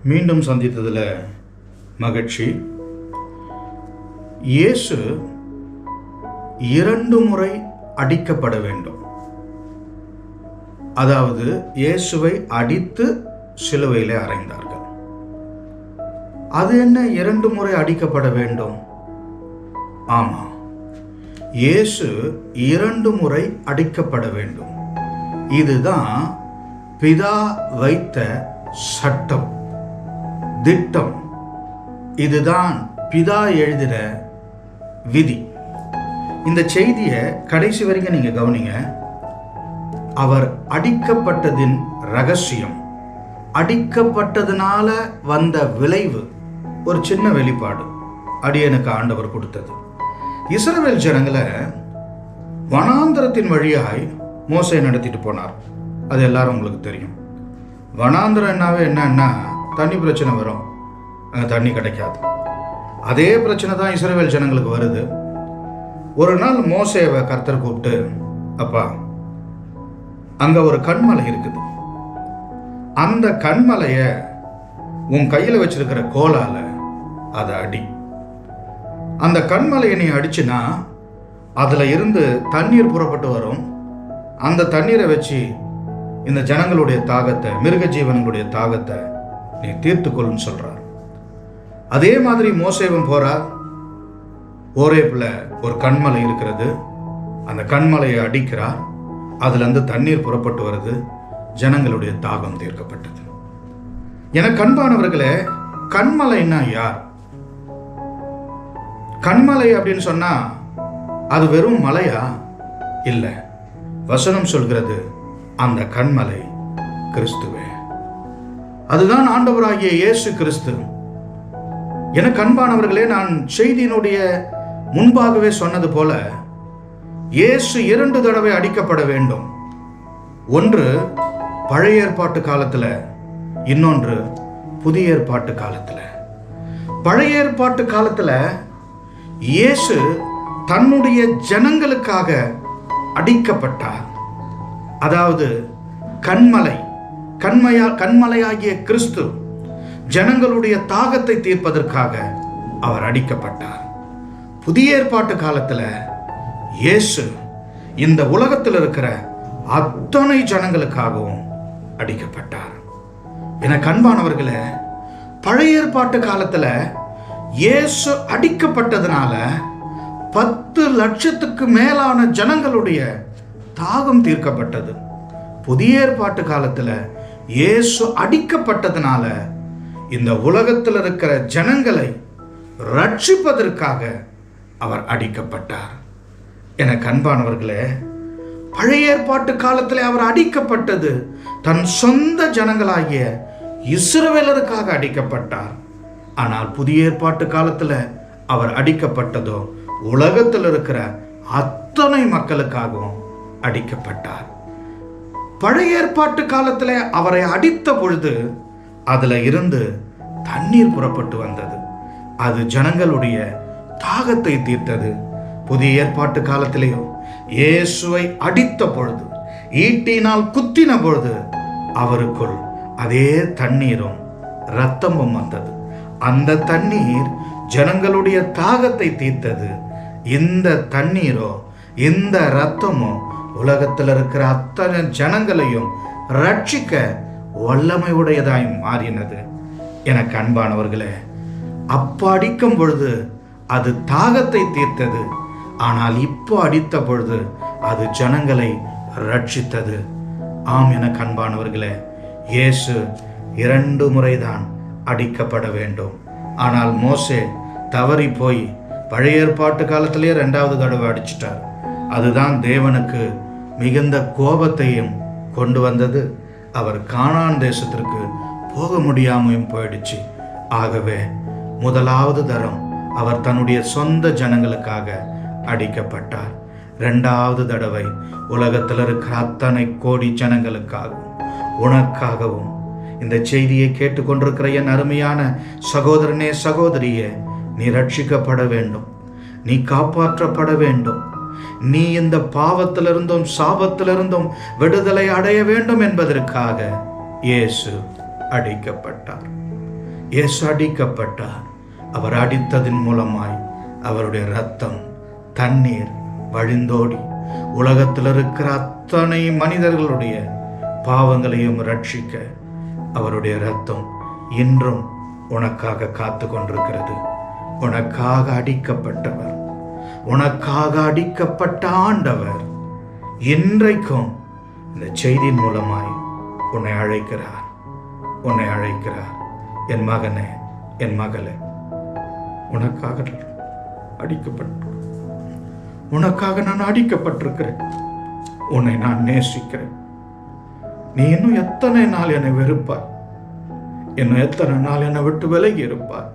மீண்டும் சந்தித்ததில் மகிழ்ச்சி. இயேசு 2 முறை அடிக்கப்பட வேண்டும். அதாவது இயேசுவை அடித்து சிலுவையிலே அறைந்தார்கள். அது என்ன 2 முறை அடிக்கப்பட வேண்டும்? ஆமா, இயேசு 2 முறை அடிக்கப்பட வேண்டும். இதுதான் பிதா வைத்த சட்டம், திட்டம். இதுதான் பிதா எழுதின விதி. இந்த செய்தியை கடைசி வரைக்கும் நீங்க கவனிங்க. அவர் அடிக்கப்பட்டதின் ரகசியம், அடிக்கப்பட்டதுனால வந்த விளைவு, ஒரு சின்ன வெளிப்பாடு அடியனுக்கு ஆண்டவர் கொடுத்தது. இஸ்ரவேல் ஜனங்களை வனாந்தரத்தின் வழியாய் மோசே நடத்திட்டு போனார். அது எல்லாரும் உங்களுக்கு தெரியும். வனாந்தரம் என்னன்னா தண்ணி பிரச்சனை வரும், அங்கே தண்ணி கிடைக்காது. அதே பிரச்சனை தான் இஸ்ரவேல் ஜனங்களுக்கு வருது. ஒரு நாள் மோசேவை கர்த்தர் கூப்பிட்டு, அப்பா, அங்க ஒரு கண்மலை இருக்குது, அந்த கண்மலையை உன் கையில் வச்சிருக்கிற கோலால அதை அடி. அந்த கண்மலையை நீ அடிச்சுனா அதுல இருந்து தண்ணீர் புறப்பட்டு வரும். அந்த தண்ணீரை வச்சு இந்த ஜனங்களுடைய தாகத்தை, மிருக ஜீவன்களுடைய தாகத்தை நீ தீர்த்துக்கொள்ளுன்னு சொல்றார். அதே மாதிரி மோசேவும் போறார். ஓரேப்ல ஒரு கண்மலை இருக்கிறது, அந்த கண்மலையை அடிக்கிறார். அதுல இருந்து தண்ணீர் புறப்பட்டு வருது, ஜனங்களுடைய தாகம் தீர்க்கப்பட்டது. எனக்கு அன்பானவர்களே, கண்மலைன்னா யார்? கண்மலை அப்படின்னு சொன்னா அது வெறும் மலையா? இல்ல, வசனம் சொல்கிறது அந்த கண்மலை கிறிஸ்துவே. அதுதான் ஆண்டவராகிய இயேசு கிறிஸ்து. எனக்கு அன்பானவர்களே, நான் செய்தியினுடைய முன்பாகவே சொன்னது போல இயேசு 2 தடவை அடிக்கப்பட வேண்டும். ஒன்று பழைய ஏற்பாட்டு காலத்துல, இன்னொன்று புதிய ஏற்பாட்டு காலத்துல. பழைய ஏற்பாட்டு காலத்துல இயேசு தன்னுடைய ஜனங்களுக்காக அடிக்கப்பட்டார். அதாவது கண்மலையாகிய கிறிஸ்து ஜனங்களுடைய தாகத்தை தீர்ப்பதற்காக அவர் அடிக்கப்பட்டார். புதிய ஏற்பாட்டு காலத்துல இயேசு இந்த உலகத்தில் இருக்கிற அத்தனை ஜனங்களுக்காகவும் அடிக்கப்பட்டார். எனக்கு அன்பானவர்களே, பழைய ஏற்பாட்டு காலத்துல இயேசு அடிக்கப்பட்டதுனால 10 லட்சத்துக்கு மேலான ஜனங்களுடைய தாகம் தீர்க்கப்பட்டது. புதிய ஏற்பாட்டு காலத்துல இயேசு அடிக்கப்பட்டதுனால இந்த உலகத்தில் இருக்கிற ஜனங்களை ரட்சிப்பதற்காக அவர் அடிக்கப்பட்டார். எனக்கு அன்பானவர்களே, பழைய ஏற்பாட்டு காலத்தில் அவர் அடிக்கப்பட்டது தன் சொந்த ஜனங்களாகிய இஸ்ரவேலருக்காக அடிக்கப்பட்டார். ஆனால் புதிய ஏற்பாட்டு காலத்தில் அவர் அடிக்கப்பட்டதோ உலகத்தில் இருக்கிற அத்தனை மக்களுக்காகவும் அடிக்கப்பட்டார். பழைய ஏற்பாட்டு காலத்தில் அவரை அடித்த பொழுது அதுல இருந்து தண்ணீர் புறப்பட்டு வந்தது. அது ஜனங்களுடைய தாகத்தை தீர்த்தது. புதிய ஏற்பாட்டு காலத்திலேயோ இயேசுவை அடித்த பொழுது, ஈட்டினால் குத்தின பொழுது அவருக்குள் அதே தண்ணீரும் இரத்தமும் வந்தது. அந்த தண்ணீர் ஜனங்களுடைய தாகத்தை தீர்த்தது. இந்த தண்ணீரோ, இந்த இரத்தமோ உலகத்தில் இருக்கிற அத்தனை ஜனங்களையும் ரட்சிக்க வல்லமை உடையதாய் மாறினது. எனக்கு அன்பானவர்களே, அப்ப அடிக்கும் பொழுது அது தாகத்தை தீர்த்தது. ஆனால் இப்போ அடித்த பொழுது அது ஜனங்களை ரட்சித்தது. ஆம், எனக்கு அன்பானவர்களே, இயேசு 2 முறைதான் அடிக்கப்பட வேண்டும். ஆனால் மோசே தவறி போய் பழைய ஏற்பாட்டு காலத்திலேயே 2வது தடவை அடிச்சிட்டார். அதுதான் தேவனுக்கு மிகுந்த கோபத்தையும் கொண்டு வந்தது. அவர் கானான் தேசத்திற்கு போக முடியாமையும் போயிடுச்சு. ஆகவே 1வது தரம் அவர் தன்னுடைய சொந்த ஜனங்களுக்காக அடிக்கப்பட்டார். 2வது தடவை உலகத்தில் இருக்கிற அத்தனை கோடி ஜனங்களுக்காகவும் உனக்காகவும். இந்த செய்தியை கேட்டுக்கொண்டிருக்கிற என் அருமையான சகோதரனே, சகோதரியே, நீ ரட்சிக்கப்பட வேண்டும், நீ காப்பாற்றப்பட வேண்டும். நீ இந்த பாவத்திலிருந்தும் சாபத்திலிருந்தும் விடுதலை அடைய வேண்டும் என்பதற்காக இயேசு அடிக்கப்பட்டார். இயேசு அடிக்கப்பட்டார். அவர் அடித்ததின் மூலமாய் அவருடைய இரத்தம் தண்ணீர் வழிந்தோடி உலகத்தில் இருக்கிற அத்தனை மனிதர்களுடைய பாவங்களையும் ரட்சிக்க அவருடைய இரத்தம் இன்றும் உனக்காக காத்து கொண்டிருக்கிறது. உனக்காக அடிக்கப்பட்டவர், உனக்காக அடிக்கப்பட்ட ஆண்டவர் இன்றைக்கும் இந்த செய்தியின் மூலமாய் உன்னை அழைக்கிறார். உன்னை அழைக்கிறார். என் மகனே, என் மகளே, உனக்காக உனக்காக நான் அடிக்கப்பட்டிருக்கிறேன். உன்னை நான் நேசிக்கிறேன். நீ இன்னும் எத்தனை நாள் என்னை வெறுப்பாய்? இன்னும் எத்தனை நாள் என்னை விட்டு விலகி இருப்பாய்?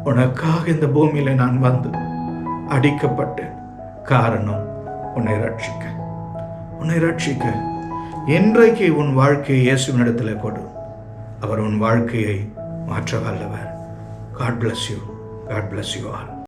உனக்காக இந்த பூமியில நான் வந்து அடிக்கப்பட்டேன். காரணம் உன்னை ரட்சிக்க. உன்னை ரட்சிக்க இன்றைக்கு உன் வாழ்க்கையை இயேசுவினிடத்தில் கொடு. அவர் உன் வாழ்க்கையை மாற்ற வல்லவர். God bless you. God bless you all.